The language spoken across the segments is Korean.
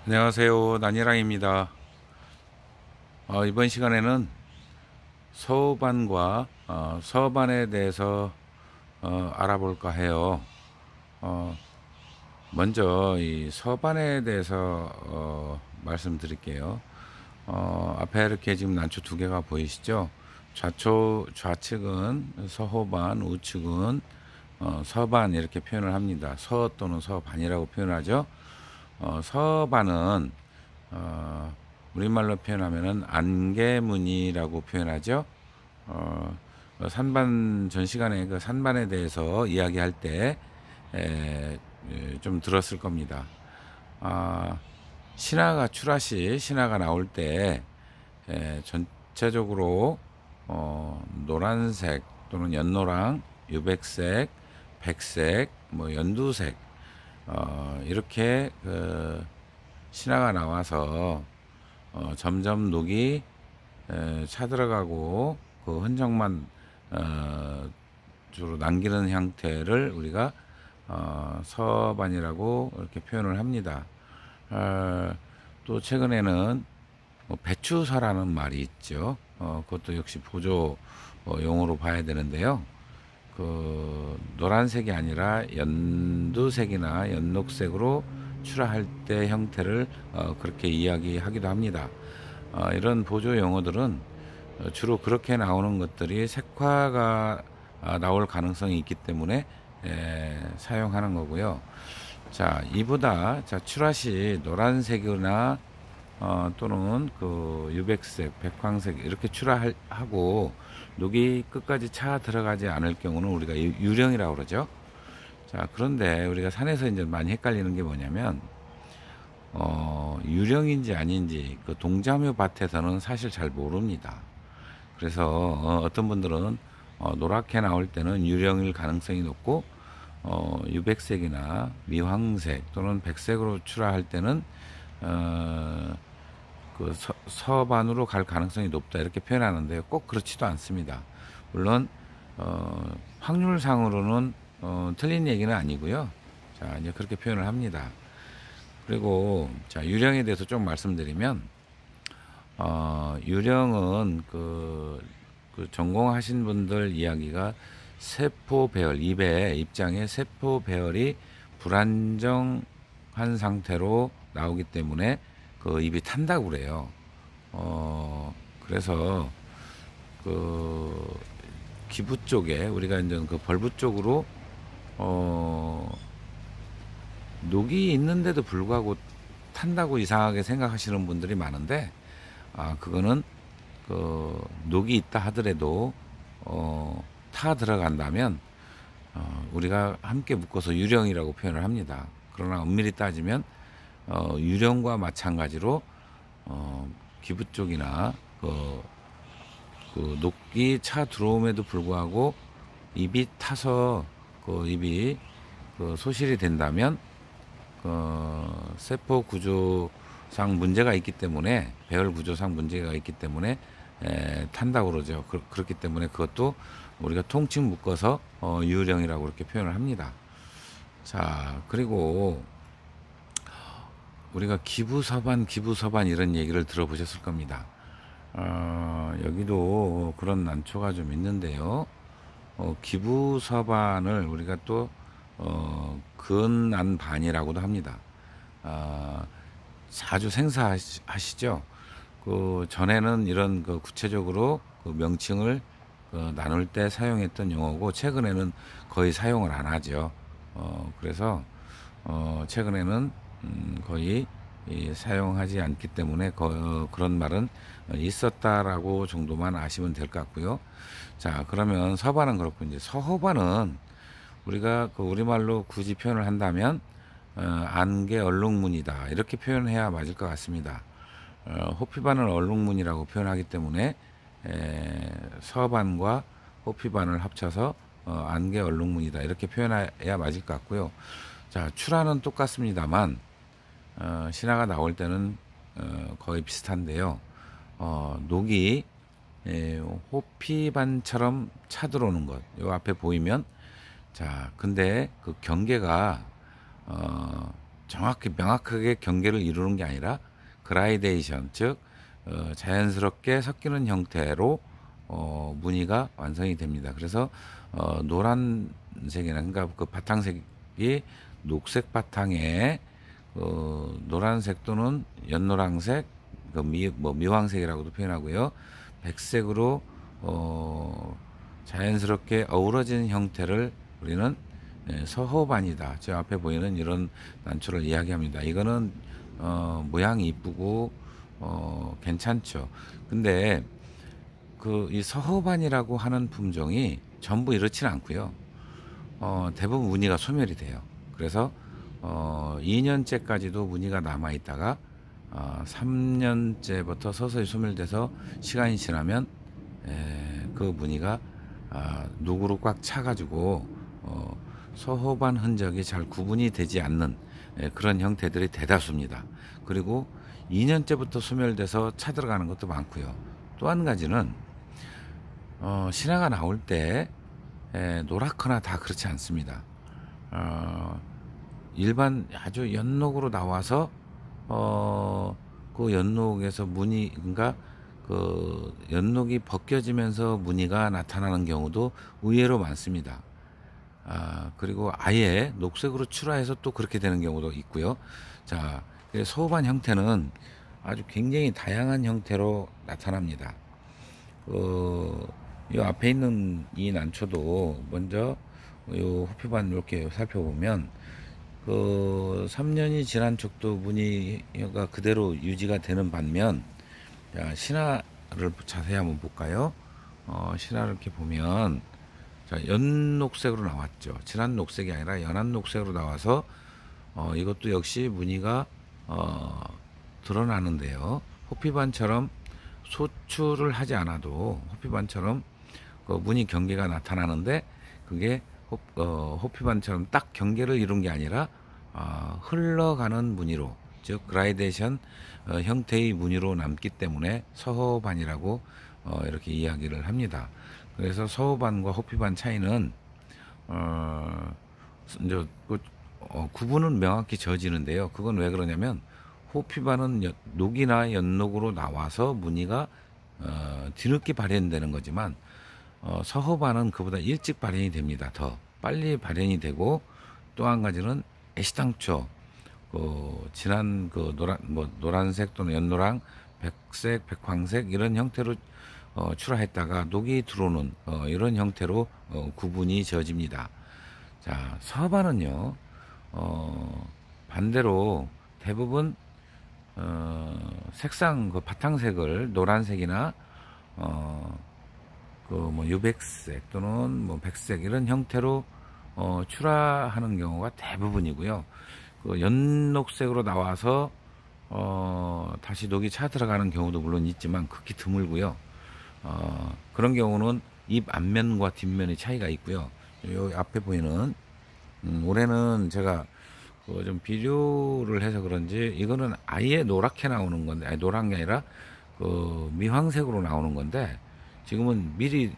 안녕하세요. 난이랑입니다. 이번 시간에는 서반과 서반에 대해서 알아볼까 해요. 어, 먼저 이 서반에 대해서 말씀드릴게요. 앞에 이렇게 지금 난초 두 개가 보이시죠? 좌측은 서호반, 우측은 서반 이렇게 표현을 합니다. 서 또는 서반이라고 표현하죠. 서반은 우리말로 표현하면은 안개무늬라고 표현하죠. 어, 산반 전 시간에 그 산반에 대해서 이야기할 때 좀 들었을 겁니다. 아, 신화가 출하시 신화가 나올 때 전체적으로 노란색 또는 연노랑, 유백색, 백색, 뭐 연두색 이렇게 그 신화가 나와서 점점 녹이 차들어가고 그 흔적만 주로 남기는 형태를 우리가 서반이라고 이렇게 표현을 합니다. 또 최근에는 뭐 배추사라는 말이 있죠. 그것도 역시 보조 용어로 봐야 되는데요. 그 노란색이 아니라 연두색이나 연녹색으로 출하할 때 형태를 그렇게 이야기하기도 합니다. 이런 보조 용어들은 주로 그렇게 나오는 것들이 색화가 나올 가능성이 있기 때문에 사용하는 거고요. 자, 이보다 출하 시 노란색이나 또는 그 유백색, 백황색 이렇게 출하하고 녹이 끝까지 차 들어가지 않을 경우는 우리가 유령이라고 그러죠. 자, 그런데 우리가 산에서 이제 많이 헷갈리는 게 뭐냐면 유령인지 아닌지 그 동자묘 밭에서는 사실 잘 모릅니다. 그래서 어떤 분들은 노랗게 나올 때는 유령일 가능성이 높고 유백색이나 미황색 또는 백색으로 출하할 때는 그 서반으로 갈 가능성이 높다 이렇게 표현하는데요. 꼭 그렇지도 않습니다. 물론 확률상으로는 틀린 얘기는 아니고요. 자, 이제 그렇게 표현을 합니다. 그리고 자, 유령에 대해서 좀 말씀드리면 유령은 그 전공하신 분들 이야기가 세포 배열, 입의 입장에 세포 배열이 불안정한 상태로 나오기 때문에 그 입이 탄다고 그래요. 그래서 그 기부 쪽에 우리가 이제 그 벌부 쪽으로 녹이 있는데도 불구하고 탄다고 이상하게 생각하시는 분들이 많은데 그거는 그 녹이 있다 하더라도 타 들어간다면 우리가 함께 묶어서 유령이라고 표현을 합니다. 그러나 엄밀히 따지면 유령과 마찬가지로 기부 쪽이나 그 녹이 차 들어옴에도 불구하고 입이 타서 그 입이 그 소실이 된다면 세포 구조상 문제가 있기 때문에 배열 구조상 문제가 있기 때문에 탄다고 그러죠. 그렇기 때문에 그것도 우리가 통칭 묶어서 유령이라고 이렇게 표현을 합니다. 자, 그리고 우리가 기부서반 이런 얘기를 들어보셨을 겁니다. 여기도 그런 난초가 좀 있는데요. 기부서반을 우리가 또 근안반이라고도 합니다. 자주 생사하시죠. 그 전에는 이런 그 구체적으로 그 명칭을 나눌 때 사용했던 용어고 최근에는 거의 사용을 안 하죠. 그래서 최근에는 거의 사용하지 않기 때문에 그런 말은 있었다라고 정도만 아시면 될 것 같고요. 자, 그러면 서반은 그렇고 이제 서호반은 우리가 그 우리말로 굳이 표현을 한다면 안개 얼룩무늬다 이렇게 표현해야 맞을 것 같습니다. 호피반을 얼룩무늬라고 표현하기 때문에 서반과 호피반을 합쳐서 안개 얼룩무늬다 이렇게 표현해야 맞을 것 같고요. 자, 출하는 똑같습니다만 신화가 나올 때는 거의 비슷한데요. 녹이 호피반처럼 차들어오는 것, 요 앞에 보이면 자, 근데 그 경계가 정확히 명확하게 경계를 이루는 게 아니라 그라데이션, 즉 자연스럽게 섞이는 형태로 무늬가 완성이 됩니다. 그래서 노란색이나 그러니까 그 바탕색이 녹색 바탕에 노란색 또는 연노란색, 미황색이라고도 표현하고요. 백색으로 자연스럽게 어우러진 형태를 우리는 서호반이다. 저 앞에 보이는 이런 난초를 이야기합니다. 이거는 모양이 이쁘고 괜찮죠. 근데 이 서호반이라고 하는 품종이 전부 이렇지는 않고요. 대부분 무늬가 소멸이 돼요. 그래서 2년째까지도 무늬가 남아 있다가 3년째부터 서서히 소멸돼서 시간이 지나면 그 무늬가 누구로 꽉 차가지고 서호반 흔적이 잘 구분이 되지 않는 그런 형태들이 대다수입니다. 그리고 2년째부터 소멸돼서 차들어가는 것도 많고요. 또 한 가지는 신화가 나올 때 노랗거나 다 그렇지 않습니다. 일반 아주 연녹으로 나와서 그 연녹에서 무늬, 그러니까 그 연녹이 벗겨지면서 무늬가 나타나는 경우도 의외로 많습니다. 그리고 아예 녹색으로 출하해서 또 그렇게 되는 경우도 있고요. 자, 서호반 형태는 아주 굉장히 다양한 형태로 나타납니다. 이 앞에 있는 이 난초도 먼저 이 호피반 이렇게 살펴보면 3년이 지난 쪽도 무늬가 그대로 유지가 되는 반면, 자, 신화를 자세히 한번 볼까요? 신화를 이렇게 보면, 자, 연녹색으로 나왔죠. 진한 녹색이 아니라 연한 녹색으로 나와서 이것도 역시 무늬가 드러나는데요. 호피반처럼 소출을 하지 않아도 호피반처럼 그 무늬 경계가 나타나는데, 그게 호피반처럼 딱 경계를 이룬 게 아니라 흘러가는 무늬로, 즉 그라데이션 형태의 무늬로 남기 때문에 서호반이라고 이렇게 이야기를 합니다. 그래서 서호반과 호피반 차이는 이제 구분은 명확히 저지는데요. 그건 왜 그러냐면, 호피반은 녹이나 연녹으로 나와서 무늬가 뒤늦게 발현되는 거지만, 서호반은 그보다 일찍 발현이 됩니다. 더 빨리 발현이 되고, 또 한 가지는 애시당초 진한 노란색 또는 연노랑, 백색, 백황색 이런 형태로 출하했다가 녹이 들어오는 이런 형태로 구분이 지어집니다. 자, 서호반은요, 반대로 대부분 색상, 바탕색을 노란색이나 유백색 또는 백색 이런 형태로 출하하는 경우가 대부분이고요. 연녹색으로 나와서 다시 녹이 차 들어가는 경우도 물론 있지만 극히 드물고요. 그런 경우는 잎 앞면과 뒷면의 차이가 있고요. 요 앞에 보이는 올해는 제가 좀 비료를 해서 그런지 이거는 아예 노랗게 나오는 건데, 아니 노란 게 아니라 미황색으로 나오는 건데, 지금은 미리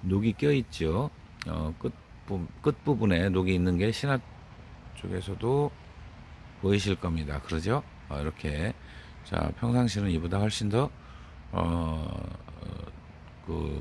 녹이 껴 있죠. 끝부분에 녹이 있는 게 신화 쪽에서도 보이실 겁니다. 그러죠? 이렇게. 자, 평상시는 이보다 훨씬 더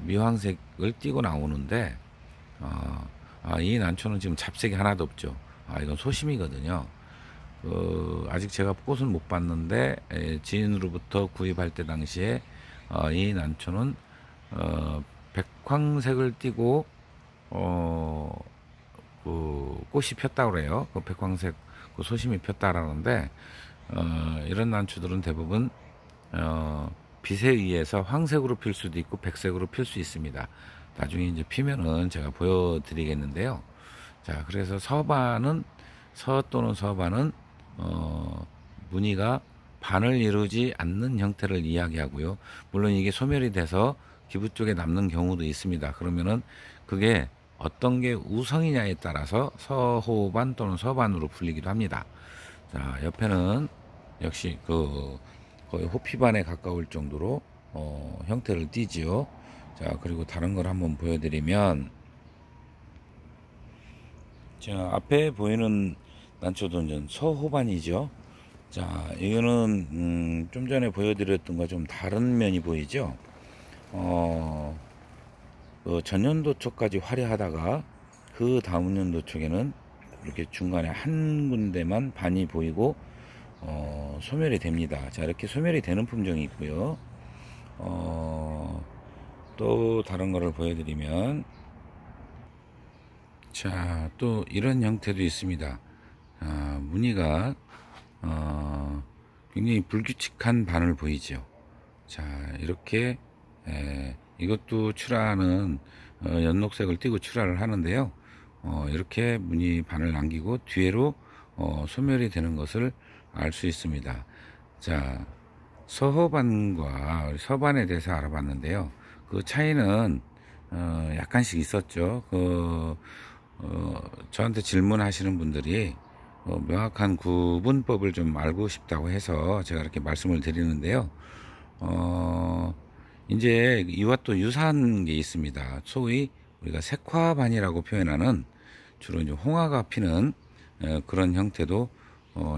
미황색을 띠고 나오는데, 이 난초는 지금 잡색이 하나도 없죠. 이건 소심이거든요. 아직 제가 꽃은 못 봤는데, 지인으로부터 구입할 때 당시에 이 난초는 백황색을 띠고 꽃이 폈다고 그래요. 백황색 소심이 폈다라는데, 이런 난초들은 대부분 빛에 의해서 황색으로 필 수도 있고 백색으로 필 수 있습니다. 나중에 이제 피면은 제가 보여드리겠는데요. 자, 그래서 서호반은 무늬가 반을 이루지 않는 형태를 이야기하고요. 물론 이게 소멸이 돼서 기부 쪽에 남는 경우도 있습니다. 그러면은 그게 어떤 게 우성이냐에 따라서 서호반 또는 서반으로 불리기도 합니다. 자, 옆에는 역시 거의 호피반에 가까울 정도로 형태를 띠지요. 자, 그리고 다른 걸 한번 보여드리면, 자, 앞에 보이는 난초도전 서호반이죠. 자, 이거는 좀 전에 보여드렸던 거 좀 다른 면이 보이죠. 그 전년도 초까지 화려하다가 그 다음 연도 쪽에는 이렇게 중간에 한 군데만 반이 보이고 소멸이 됩니다. 자, 이렇게 소멸이 되는 품종이 있고요. 또 다른 거를 보여드리면, 자, 또 이런 형태도 있습니다. 무늬가 굉장히 불규칙한 반을 보이죠. 자, 이렇게 이것도 출하는 연녹색을 띠고 출하를 하는데요. 이렇게 무늬 반을 남기고 뒤로 소멸이 되는 것을 알 수 있습니다. 자, 서호반과 서반에 대해서 알아봤는데요. 그 차이는 약간씩 있었죠. 저한테 질문하시는 분들이 명확한 구분법을 좀 알고 싶다고 해서 제가 이렇게 말씀을 드리는데요. 이제 이와 또 유사한 게 있습니다. 소위 우리가 색화반이라고 표현하는 주로 이제 홍화가 피는 그런 형태도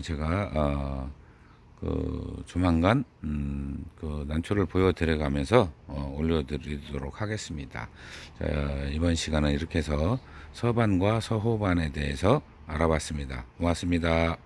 제가 조만간 그 난초를 보여드려 가면서 올려드리도록 하겠습니다. 자, 이번 시간은 이렇게 해서 서반과 서호반에 대해서 알아봤습니다. 고맙습니다.